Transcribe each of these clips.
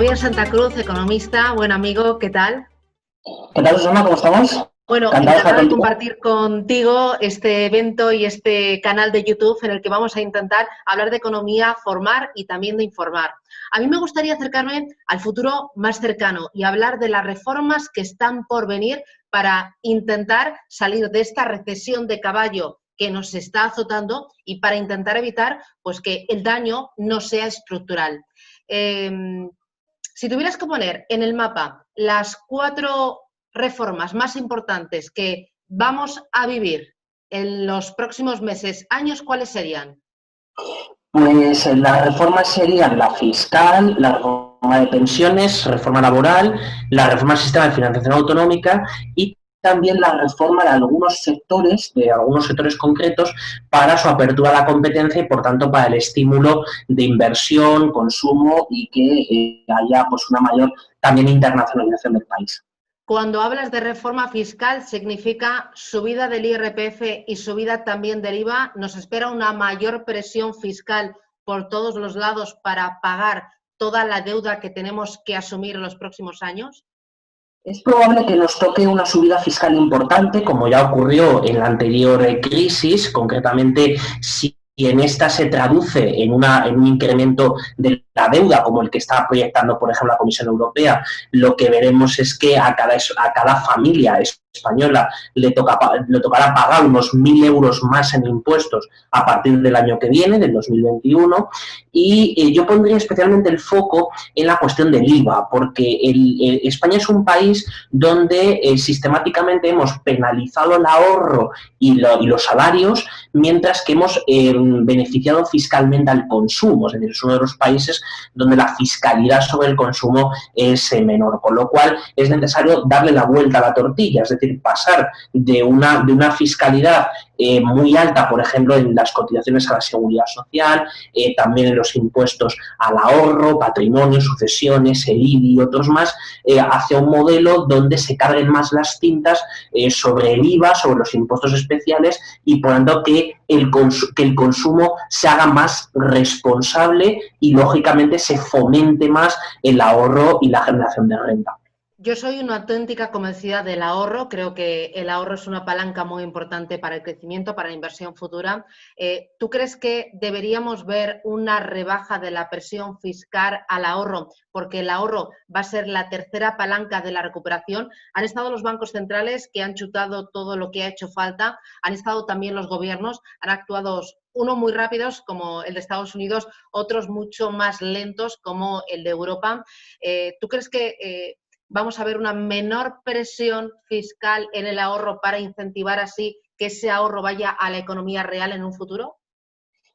Javier Santa Cruz, economista, buen amigo, ¿qué tal? ¿Qué tal, Susana? ¿Cómo estamos? Bueno, encantada de compartir contigo este evento y este canal de YouTube en el que vamos a intentar hablar de economía, formar y también de informar. A mí me gustaría acercarme al futuro más cercano y hablar de las reformas que están por venir para intentar salir de esta recesión de caballo que nos está azotando y para intentar evitar pues, que el daño no sea estructural. Si tuvieras que poner en el mapa las 4 reformas más importantes que vamos a vivir en los próximos meses, años, ¿cuáles serían? Pues las reformas serían la fiscal, la reforma de pensiones, reforma laboral, la reforma del sistema de financiación autonómica y también la reforma de algunos sectores concretos para su apertura a la competencia y por tanto para el estímulo de inversión, consumo y que haya pues una mayor también internacionalización del país. Cuando hablas de reforma fiscal, significa subida del IRPF y subida también del IVA. ¿Nos espera una mayor presión fiscal por todos los lados para pagar toda la deuda que tenemos que asumir en los próximos años? Es probable que nos toque una subida fiscal importante, como ya ocurrió en la anterior crisis, concretamente si en esta se traduce en un incremento de la deuda, como el que está proyectando, por ejemplo, la Comisión Europea, lo que veremos es que a cada familia española le tocará pagar unos 1.000 euros más en impuestos a partir del año que viene, del 2021, y yo pondría especialmente el foco en la cuestión del IVA, porque España es un país donde sistemáticamente hemos penalizado el ahorro y los salarios, mientras que hemos beneficiado fiscalmente al consumo, es decir, es uno de los países donde la fiscalidad sobre el consumo es menor, con lo cual es necesario darle la vuelta a la tortilla, es decir, pasar de una fiscalidad muy alta, por ejemplo, en las cotizaciones a la seguridad social, también en los impuestos al ahorro, patrimonio, sucesiones, el IBI y otros más, hacia un modelo donde se carguen más las tintas sobre el IVA, sobre los impuestos especiales y por tanto que el consumo se haga más responsable y lógicamente se fomente más el ahorro y la generación de renta. Yo soy una auténtica convencida del ahorro. Creo que el ahorro es una palanca muy importante para el crecimiento, para la inversión futura. ¿Tú crees que deberíamos ver una rebaja de la presión fiscal al ahorro? Porque el ahorro va a ser la tercera palanca de la recuperación. Han estado los bancos centrales que han chutado todo lo que ha hecho falta. Han estado también los gobiernos, han actuado unos muy rápidos como el de Estados Unidos, otros mucho más lentos como el de Europa. ¿Tú crees que vamos a ver una menor presión fiscal en el ahorro para incentivar así que ese ahorro vaya a la economía real en un futuro?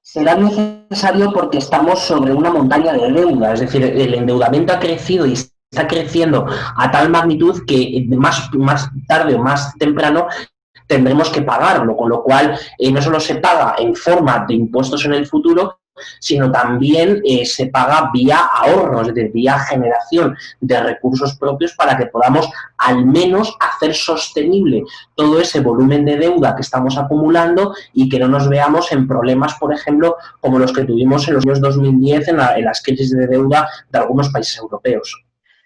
Será necesario porque estamos sobre una montaña de deuda, es decir, el endeudamiento ha crecido y está creciendo a tal magnitud que más tarde o más temprano tendremos que pagarlo, con lo cual no solo se paga en forma de impuestos en el futuro, sino también se paga vía ahorros, es decir, vía generación de recursos propios para que podamos al menos hacer sostenible todo ese volumen de deuda que estamos acumulando y que no nos veamos en problemas, por ejemplo, como los que tuvimos en los años 2010 en las crisis de deuda de algunos países europeos.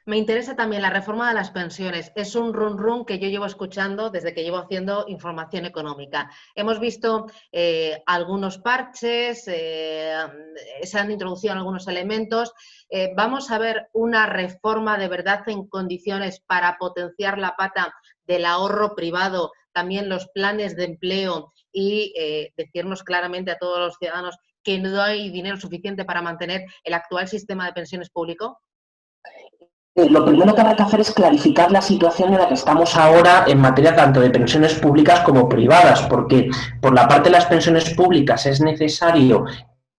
Me interesa también la reforma de las pensiones. Es un run que yo llevo escuchando desde que llevo haciendo información económica. Hemos visto algunos parches, se han introducido algunos elementos. Vamos a ver una reforma de verdad en condiciones para potenciar la pata del ahorro privado, también los planes de empleo y decirnos claramente a todos los ciudadanos que no hay dinero suficiente para mantener el actual sistema de pensiones público. Lo primero que habrá que hacer es clarificar la situación en la que estamos ahora en materia tanto de pensiones públicas como privadas, porque por la parte de las pensiones públicas es necesario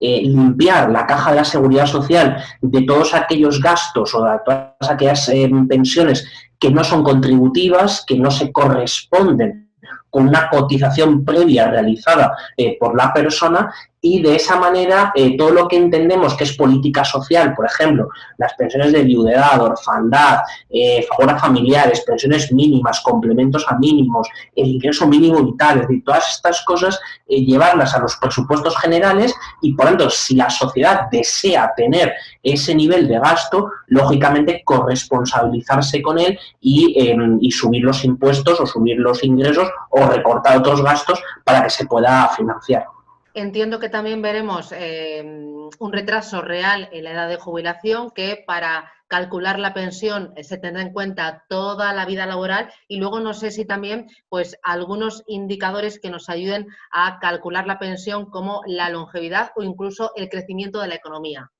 limpiar la caja de la seguridad social de todos aquellos gastos o de todas aquellas pensiones que no son contributivas, que no se corresponden con una cotización previa realizada por la persona y de esa manera todo lo que entendemos que es política social, por ejemplo, las pensiones de viudedad, orfandad, favor a familiares, pensiones mínimas, complementos a mínimos, el ingreso mínimo vital, es decir, todas estas cosas, llevarlas a los presupuestos generales y, por tanto, si la sociedad desea tener ese nivel de gasto, lógicamente corresponsabilizarse con él y subir los impuestos o subir los ingresos o recortar otros gastos para que se pueda financiar. Entiendo que también veremos un retraso real en la edad de jubilación, que para calcular la pensión se tendrá en cuenta toda la vida laboral, y luego no sé si también pues algunos indicadores que nos ayuden a calcular la pensión, como la longevidad o incluso el crecimiento de la economía.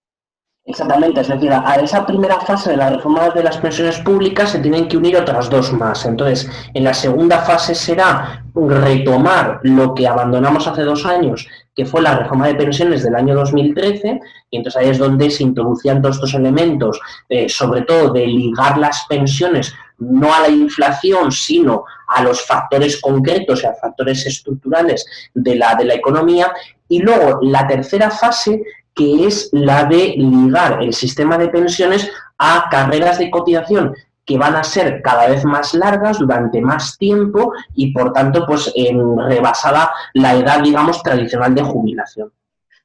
Exactamente, es decir, a esa primera fase de la reforma de las pensiones públicas se tienen que unir otras dos más. Entonces, en la segunda fase será retomar lo que abandonamos hace 2 años, que fue la reforma de pensiones del año 2013, y entonces ahí es donde se introducían todos estos elementos, sobre todo de ligar las pensiones no a la inflación, sino a los factores concretos y a factores estructurales de la economía. Y luego la tercera fase, que es la de ligar el sistema de pensiones a carreras de cotización que van a ser cada vez más largas durante más tiempo y, por tanto, pues rebasada la edad, digamos, tradicional de jubilación.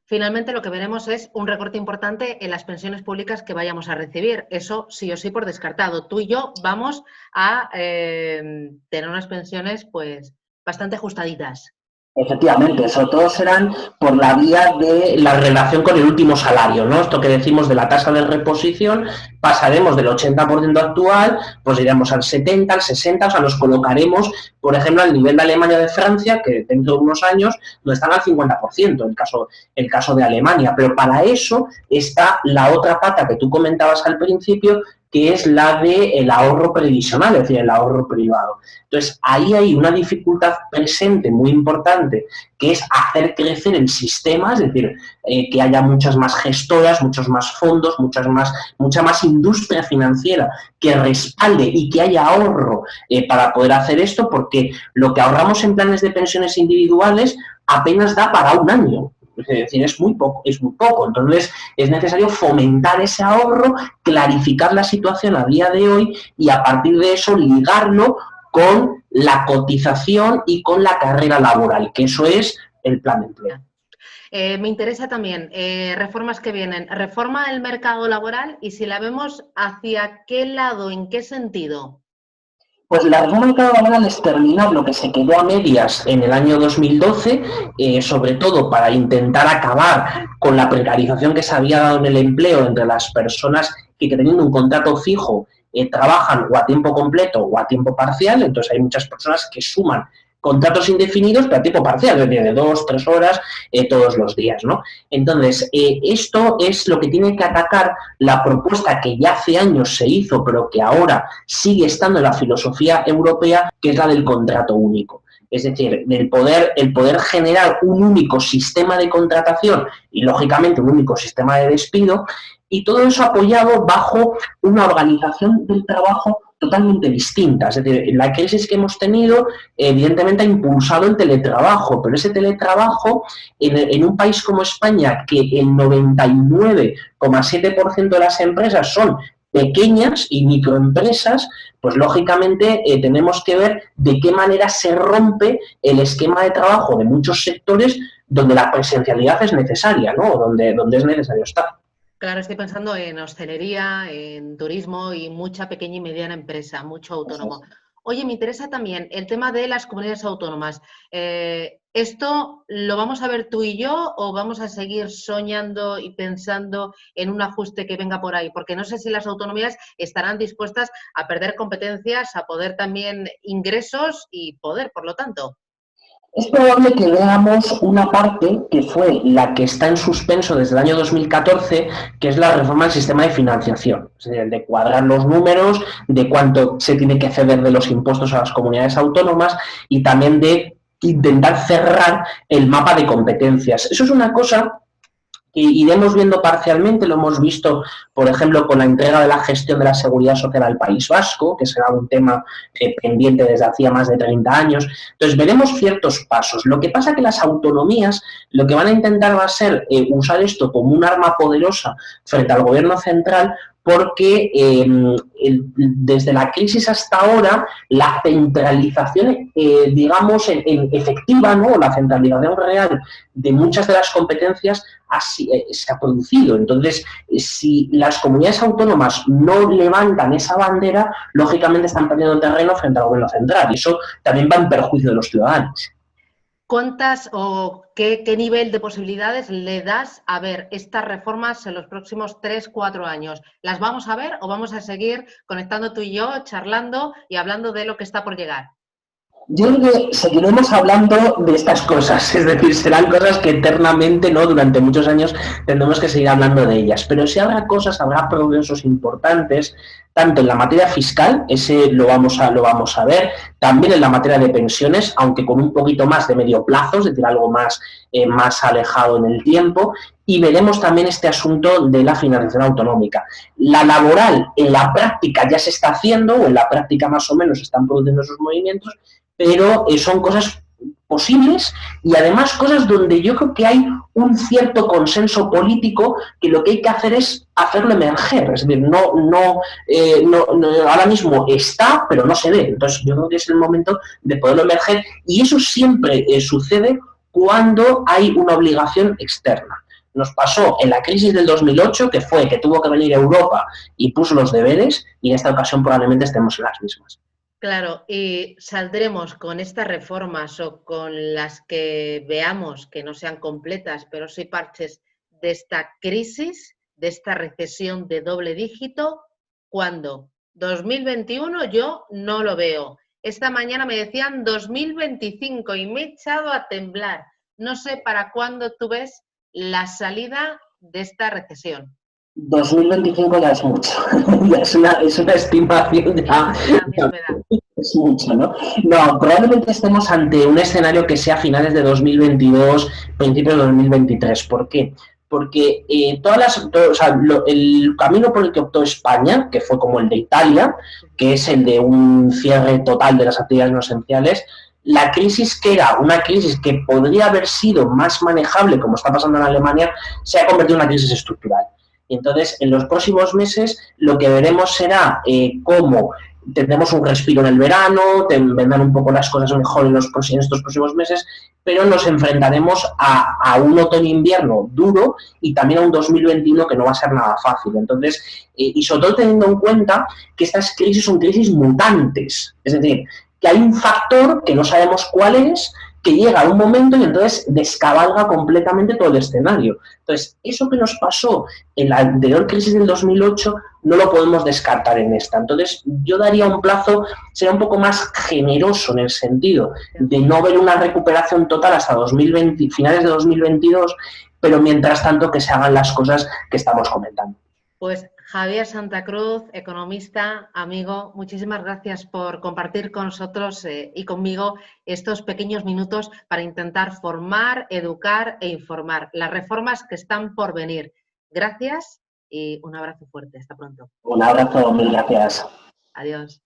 Finalmente, lo que veremos es un recorte importante en las pensiones públicas que vayamos a recibir. Eso sí o sí por descartado. Tú y yo vamos a tener unas pensiones pues bastante ajustaditas. Efectivamente, sobre todo serán por la vía de la relación con el último salario, ¿no? Esto que decimos de la tasa de reposición, pasaremos del 80% actual, pues iremos al 70, al 60, o sea, nos colocaremos, por ejemplo, al nivel de Alemania o de Francia, que dentro de unos años no están al 50%, el caso de Alemania. Pero para eso está la otra pata que tú comentabas al principio, que es la del ahorro previsional, es decir, el ahorro privado. Entonces, ahí hay una dificultad presente muy importante, que es hacer crecer el sistema, es decir, que haya muchas más gestoras, muchos más fondos, mucha más industria financiera que respalde y que haya ahorro para poder hacer esto, porque lo que ahorramos en planes de pensiones individuales apenas da para un año. Es decir, es muy poco. Entonces, es necesario fomentar ese ahorro, clarificar la situación a día de hoy y a partir de eso ligarlo con la cotización y con la carrera laboral, que eso es el plan de empleo. Me interesa también reformas que vienen. Reforma del mercado laboral, y si la vemos, ¿hacia qué lado, en qué sentido? Pues la reforma del mercado laboral es terminar lo que se quedó a medias en el año 2012, sobre todo para intentar acabar con la precarización que se había dado en el empleo entre las personas que teniendo un contrato fijo trabajan o a tiempo completo o a tiempo parcial. Entonces hay muchas personas que suman contratos indefinidos, pero a tiempo parcial, es decir, de 2, 3 horas todos los días, ¿no? Entonces, esto es lo que tiene que atacar la propuesta que ya hace años se hizo, pero que ahora sigue estando en la filosofía europea, que es la del contrato único. Es decir, el poder generar un único sistema de contratación y, lógicamente, un único sistema de despido, y todo eso apoyado bajo una organización del trabajo totalmente distinta. Es decir, la crisis que hemos tenido evidentemente ha impulsado el teletrabajo, pero ese teletrabajo en un país como España, que el 99,7% de las empresas son pequeñas y microempresas, pues lógicamente tenemos que ver de qué manera se rompe el esquema de trabajo de muchos sectores donde la presencialidad es necesaria, ¿no? Donde es necesario estar. Claro, estoy pensando en hostelería, en turismo y mucha pequeña y mediana empresa, mucho autónomo. Oye, me interesa también el tema de las comunidades autónomas. ¿Esto lo vamos a ver tú y yo o vamos a seguir soñando y pensando en un ajuste que venga por ahí? Porque no sé si las autonomías estarán dispuestas a perder competencias, a poder también ingresos y poder, por lo tanto. Es probable que veamos una parte que fue la que está en suspenso desde el año 2014, que es la reforma del sistema de financiación, es decir, el de cuadrar los números, de cuánto se tiene que ceder de los impuestos a las comunidades autónomas y también de intentar cerrar el mapa de competencias. Eso es una cosa que iremos viendo parcialmente, lo hemos visto, por ejemplo, con la entrega de la gestión de la seguridad social al País Vasco, que será un tema pendiente desde hacía más de 30 años. Entonces, veremos ciertos pasos. Lo que pasa es que las autonomías lo que van a intentar va a ser usar esto como un arma poderosa frente al gobierno central, porque desde la crisis hasta ahora la centralización, digamos, en efectiva, ¿no? La centralización real de muchas de las competencias se ha producido. Entonces, si las comunidades autónomas no levantan esa bandera, lógicamente están perdiendo terreno frente al gobierno central, y eso también va en perjuicio de los ciudadanos. ¿Cuántas o qué nivel de posibilidades le das a ver estas reformas en los próximos 3, 4 años? ¿Las vamos a ver o vamos a seguir conectando tú y yo, charlando y hablando de lo que está por llegar? Yo creo que seguiremos hablando de estas cosas, es decir, serán cosas que eternamente, ¿no? Durante muchos años tendremos que seguir hablando de ellas, pero si habrá cosas, habrá progresos importantes, tanto en la materia fiscal, ese lo vamos a ver, también en la materia de pensiones, aunque con un poquito más de medio plazo, es decir, algo más alejado en el tiempo, y veremos también este asunto de la financiación autonómica. La laboral, en la práctica ya se está haciendo, o en la práctica más o menos se están produciendo esos movimientos, pero son cosas posibles y además cosas donde yo creo que hay un cierto consenso político, que lo que hay que hacer es hacerlo emerger, es decir, no, ahora mismo está, pero no se ve. Entonces yo creo que es el momento de poderlo emerger, y eso siempre sucede cuando hay una obligación externa. Nos pasó en la crisis del 2008, que fue que tuvo que venir Europa y puso los deberes, y en esta ocasión probablemente estemos en las mismas. Claro, y saldremos con estas reformas o con las que veamos que no sean completas, pero sí parches de esta crisis, de esta recesión de doble dígito. ¿Cuándo? 2021 yo no lo veo. Esta mañana me decían 2025 y me he echado a temblar. No sé para cuándo tú ves la salida de esta recesión. 2025 ya es mucho, ya es una estimación, ya es mucho, ¿no? No, probablemente estemos ante un escenario que sea finales de 2022, principios de 2023. ¿Por qué? Porque el camino por el que optó España, que fue como el de Italia, que es el de un cierre total de las actividades no esenciales, la crisis, que era una crisis que podría haber sido más manejable, como está pasando en Alemania, se ha convertido en una crisis estructural. Y entonces, en los próximos meses, lo que veremos será cómo tendremos un respiro en el verano, vendrán un poco las cosas mejor en estos próximos meses, pero nos enfrentaremos a un otoño-invierno duro, y también a un 2021 que no va a ser nada fácil. Entonces, y sobre todo teniendo en cuenta que estas crisis son crisis mutantes, es decir, que hay un factor que no sabemos cuál es, que llega a un momento y entonces descabalga completamente todo el escenario. Entonces, eso que nos pasó en la anterior crisis del 2008 no lo podemos descartar en esta. Entonces, yo daría un plazo, sería un poco más generoso en el sentido de no ver una recuperación total hasta 2020, finales de 2022, pero mientras tanto que se hagan las cosas que estamos comentando. Pues Javier Santa Cruz, economista, amigo, muchísimas gracias por compartir con nosotros y conmigo estos pequeños minutos para intentar formar, educar e informar las reformas que están por venir. Gracias y un abrazo fuerte. Hasta pronto. Un abrazo, mil gracias. Adiós.